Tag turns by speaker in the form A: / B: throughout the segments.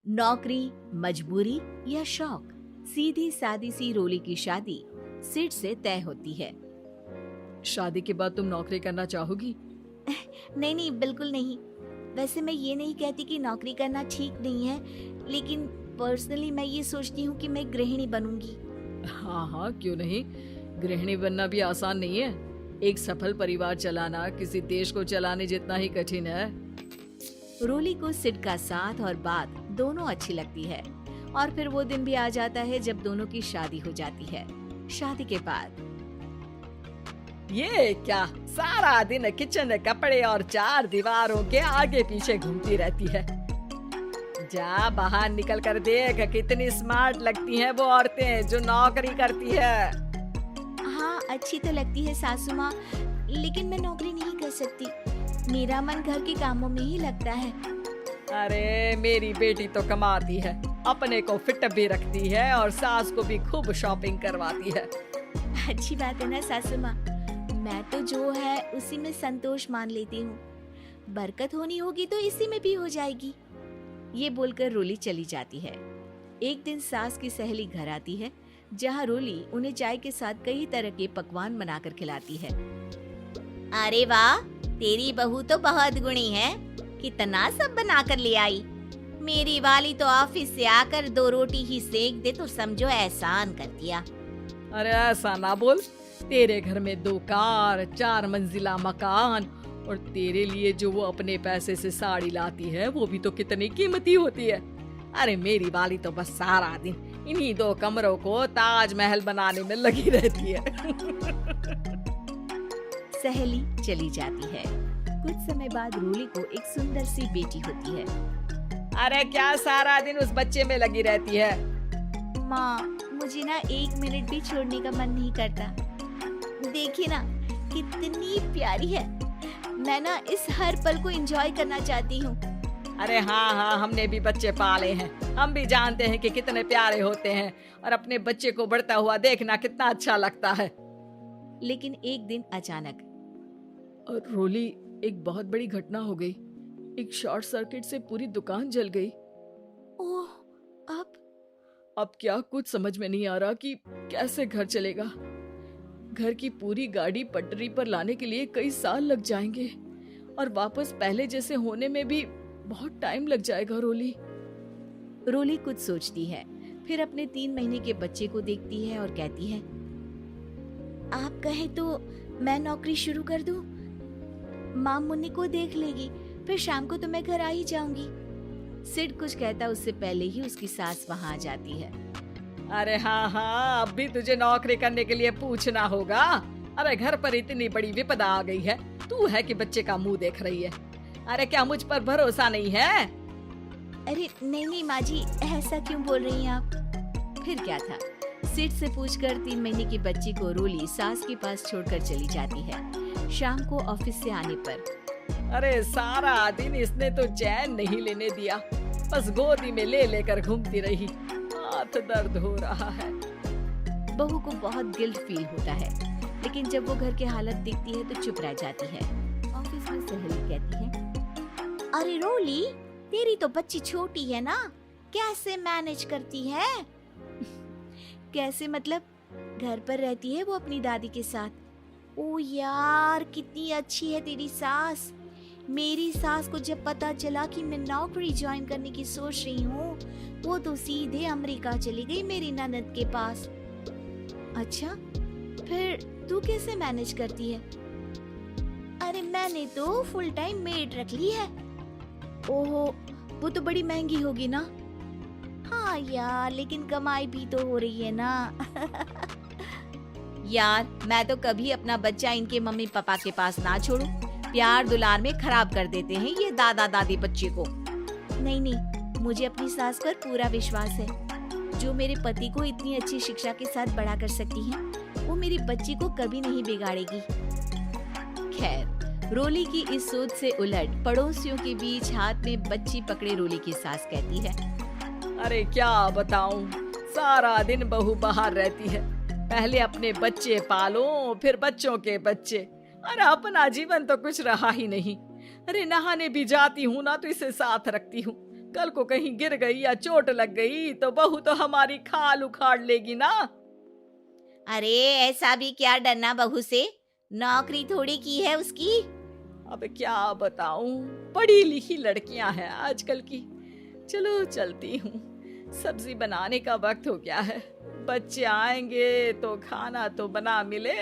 A: नौकरी, मजबूरी या शौक, सीधी सादी सी रोली की शादी सिड से तय होती है।
B: शादी के बाद तुम नौकरी करना चाहोगी?
A: नहीं नहीं, बिल्कुल नहीं। वैसे मैं ये नहीं कहती कि नौकरी करना ठीक नहीं है, लेकिन पर्सनली मैं ये सोचती हूँ कि मैं गृहिणी बनूंगी।
B: हाँ हाँ, क्यों नहीं। गृहिणी बनना भी आसान नहीं है। एक सफल परिवार चलाना किसी देश को चलाने जितना ही कठिन है।
A: रोली को सिड का साथ और बात दोनों अच्छी लगती है और फिर वो दिन भी आ जाता है जब दोनों की शादी हो जाती है। शादी के बाद
B: ये क्या, सारा दिन किचन, कपड़े और चार दीवारों के आगे पीछे घूमती रहती है। जा बाहर निकल कर देख, कितनी स्मार्ट लगती हैं वो औरतें जो नौकरी करती है।
A: हाँ, अच्छी तो लगती है सासू माँ, लेकिन मैं नौकरी नहीं कर सकती। मेरा मन घर के कामों में ही लगता है।
B: अरे मेरी बेटी तो कमाती है, अपने को फिट भी रखती है और सास को भी खूब शॉपिंग करवाती है।
A: अच्छी बात है ना सासू माँ, मैं तो जो है उसी में संतोष मान लेती हूँ। बरकत होनी होगी तो इसी में भी हो जाएगी। ये बोलकर रोली चली जाती है। एक दिन सास की सहेली घर आती है, जहाँ रोली उन्हें चाय के साथ कई तरह के पकवान बनाकर खिलाती है। अरे वाह, तेरी बहू तो बहुत गुणी है, कितना सब बनाकर ले आई। मेरी वाली तो ऑफिस से आकर 2 रोटी ही सेक दे तो समझो एहसान कर दिया।
B: अरे ऐसा ना बोल, तेरे घर में 2 कार, 4 मंजिला मकान और तेरे लिए जो वो अपने पैसे से साड़ी लाती है वो भी तो कितनी कीमती होती है। अरे मेरी वाली तो बस सारा दिन इन्हीं 2 कमरों को ताजमहल बनाने में लगी रहती है।
A: सहेली चली जाती है। कुछ समय बाद रोली को एक सुंदर सी बेटी होती है।
B: अरे क्या सारा दिन उस बच्चे में लगी रहती है?
A: माँ, मुझे ना 1 मिनट भी छोड़ने का मन नहीं करता। देखिए ना, कितनी प्यारी है। मैं ना इस हर पल को एंजॉय करना चाहती हूँ।
B: अरे हाँ हाँ, हमने भी बच्चे पाले हैं, हम भी जानते हैं कि कितने प्यारे होते हैं और अपने बच्चे को बढ़ता हुआ देखना कितना अच्छा लगता है।
A: लेकिन एक दिन अचानक
B: और रोली, एक बहुत बड़ी घटना हो गई। एक शॉर्ट सर्किट से पूरी दुकान जल गई।
A: ओह,
B: अब क्या कुछ समझ में नहीं आ रहा कि कैसे घर चलेगा। घर की पूरी गाड़ी पटरी पर लाने के लिए कई साल लग जाएंगे और वापस पहले जैसे होने में भी बहुत टाइम लग जाएगा।
A: रोली कुछ सोचती है, फिर अपने 3 महीने के बच्चे को देखती है और कहती है, आप कहे तो मैं नौकरी शुरू कर दूं? माँ मुन्नी को देख लेगी, फिर शाम को तो मैं घर आ ही जाऊंगी। सिड कुछ कहता उससे पहले ही उसकी सास वहाँ आ जाती है।
B: अरे हाँ हाँ, अब भी तुझे नौकरी करने के लिए पूछना होगा। अरे घर पर इतनी बड़ी विपदा आ गई है, तू है कि बच्चे का मुंह देख रही है। अरे क्या मुझ पर भरोसा नहीं है?
A: अरे नहीं नहीं माँ जी, ऐसा क्यों बोल रही हैं आप? फिर क्या था, सिड से पूछकर 3 महीने की बच्ची को रोली सास के पास छोड़कर चली जाती है। शाम को ऑफिस से आने पर
B: अरे सारा दिन इसने तो चैन नहीं लेने दिया, बस गोदी में ले लेकर घूमती रही। हाथ दर्द हो रहा है।
A: बहू को बहुत गिल्ट फील होता है, लेकिन जब वो घर की हालत देखती है तो चुप रह जाती है। ऑफिस में सहेली कहती है, अरे रोली, तेरी तो बच्ची छोटी है ना, कैसे मैनेज करती है? कैसे मतलब? घर पर रहती है वो अपनी दादी के साथ। ओ यार, कितनी अच्छी है तेरी सास। मेरी सास को जब पता चला कि मैं नौकरी ज्वाइन करने की सोच रही हूँ, वो तो सीधे अमेरिका चली गई मेरी ननद के पास। अच्छा, फिर तू कैसे मैनेज करती है? अरे मैंने तो फुल टाइम मेड रख ली है। ओहो, वो तो बड़ी महंगी होगी ना? हाँ यार, लेकिन कमाई भी तो हो रही है ना। यार, मैं तो कभी अपना बच्चा इनके मम्मी पापा के पास ना छोड़ूं। प्यार दुलार में खराब कर देते हैं ये दादा दादी बच्चे को। नहीं नहीं, मुझे अपनी सास पर पूरा विश्वास है। जो मेरे पति को इतनी अच्छी शिक्षा के साथ बड़ा कर सकती है, वो मेरी बच्ची को कभी नहीं बिगाड़ेगी। खैर, रोली की इस सोच से उलट पड़ोसियों के बीच हाथ में बच्ची पकड़े रोली की सास कहती है,
B: अरे क्या बताऊं, सारा दिन बहू बाहर रहती है। पहले अपने बच्चे पालो, फिर बच्चों के बच्चे। अरे अपना जीवन तो कुछ रहा ही नहीं। अरे नहाने भी जाती हूँ ना तो इसे साथ रखती हूँ, कल को कहीं गिर गई या चोट लग गई तो बहू तो हमारी खाल उखाड़ लेगी ना।
A: अरे ऐसा भी क्या डरना बहू से, नौकरी थोड़ी की है उसकी।
B: अब क्या बताऊं, पढ़ी लिखी लड़कियां हैं आजकल की। चलो चलती हूँ, सब्जी बनाने का वक्त हो गया है। बच्चे आएंगे तो खाना तो बना मिले।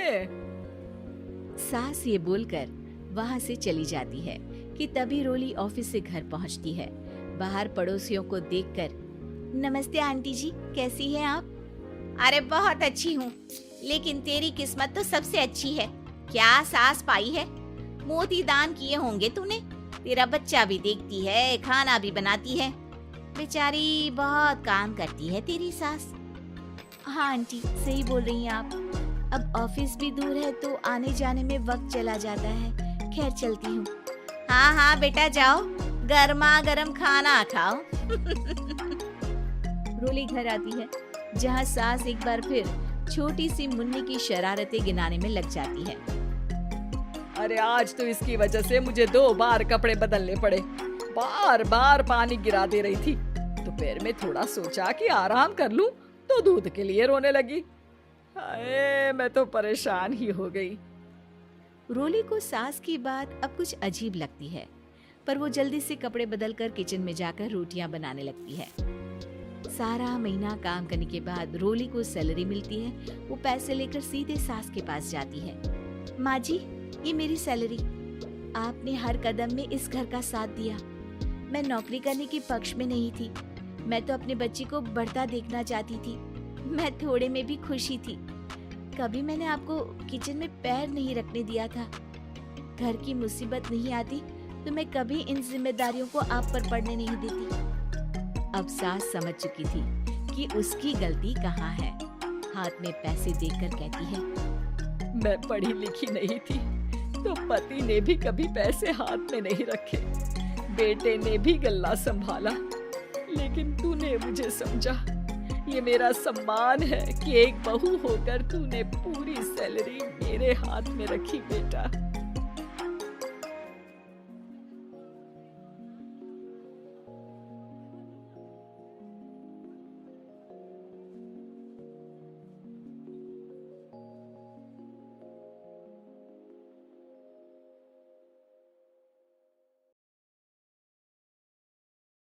A: सास ये बोलकर वहां से चली जाती है कि तभी रोली ऑफिस से घर पहुंचती है। बाहर पड़ोसियों को देखकर, नमस्ते आंटी जी, कैसी हैं आप? अरे बहुत अच्छी हूँ, लेकिन तेरी किस्मत तो सबसे अच्छी है। क्या सास पाई है, मोती दान किए होंगे तूने। तेरा बच्चा भी देखती है, खाना भी बनाती है। बेचारी बहुत काम करती है तेरी सास। हाँ आंटी, सही बोल रही हैं आप। अब ऑफिस भी दूर है तो आने जाने में वक्त चला जाता है। खैर चलती हूँ। हाँ हाँ बेटा जाओ, गर्मा गर्म खाना खाओ। रोली घर आती है, जहाँ सास एक बार फिर छोटी सी मुन्नी की शरारतें गिनाने में लग जाती है।
B: अरे आज तो इसकी वजह से मुझे 2 बार कपड़े बदलने पड़े। बार बार पानी गिरा दे रही थी। दोपहर में थोड़ा सोचा कि आराम कर लूं तो दूध के लिए रोने लगी। हाय, मैं तो परेशान ही हो गई।
A: रोली को सास की बात अब कुछ अजीब लगती है, पर वो जल्दी से कपड़े बदलकर किचन में जाकर रोटियां बनाने लगती है। सारा महीना काम करने के बाद रोली को सैलरी मिलती है। वो पैसे लेकर सीधे सास के पास जाती है। माँ जी, ये मेरी सैलरी। आपने हर कदम में इस घर का साथ दिया। मैं नौकरी करने के पक्ष में नहीं थी, मैं तो अपने बच्चे को बढ़ता देखना चाहती थी। मैं थोड़े में भी खुशी थी। कभी मैंने आपको किचन में पैर नहीं रखने दिया था। घर की मुसीबत नहीं आती तो मैं कभी इन जिम्मेदारियों को आप पर पड़ने नहीं देती। अब सास समझ चुकी थी कि उसकी गलती कहाँ है। हाथ में पैसे देखकर कहती है,
B: मैं पढ़ी लिखी नहीं थी तो पति ने भी कभी पैसे हाथ में नहीं रखे, बेटे ने भी गल्ला संभाला, लेकिन तूने मुझे समझा। ये मेरा सम्मान है कि एक बहू होकर तूने पूरी सैलरी मेरे हाथ में रखी बेटा।